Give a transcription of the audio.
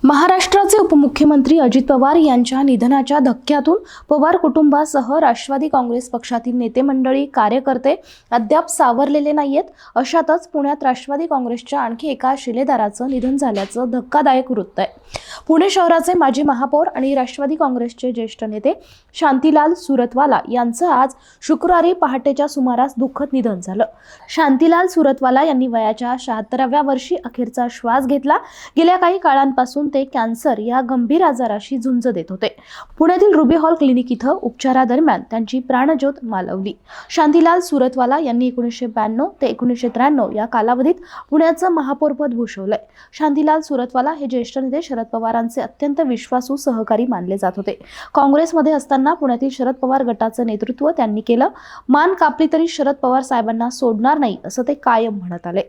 महाराष्ट्राचे उपमुख्यमंत्री अजित पवार यांच्या निधनाच्या धक्क्यातून पवार कुटुंबासह राष्ट्रवादी काँग्रेस पक्षातील नेते मंडळी कार्यकर्ते अद्याप सावरलेले नाहीयेत। अशातच पुण्यात राष्ट्रवादी काँग्रेसच्या आणखी एका शिलेदाराचं निधन झाल्याचं धक्कादायक वृत्त आहे। पुणे शहराचे माजी महापौर आणि राष्ट्रवादी काँग्रेसचे ज्येष्ठ नेते शांतीलाल सुरतवाला यांचं आज शुक्रवारी पहाटेच्या सुमारास दुःखद निधन झालं। शांतीलाल सुरतवाला यांनी वयाच्या 76व्या वर्षी अखेरचा श्वास घेतला। गेल्या काही काळांपासून ते कॅन्सर या गंभीर आजाराशी झुंज देत होते। पुण्यातील रुबी हॉल क्लिनिक इथं उपचारादरम्यान त्यांची प्राणज्योत मालवली। शांतीलाल सुरतवाला यांनी 1992 ते 1993 या कालावधीत पुण्याचं महापौरपद भूषवलंय। शांतीलाल सुरतवाला हे ज्येष्ठ नेते शरद पवारांचे अत्यंत विश्वासू सहकारी मानले जात होते। काँग्रेसमध्ये असताना पुण्यातील शरद पवार गटाचं नेतृत्व त्यांनी केलं। मान कापली तरी शरद पवार साहेबांना सोडणार नाही असं ते कायम म्हणत आले।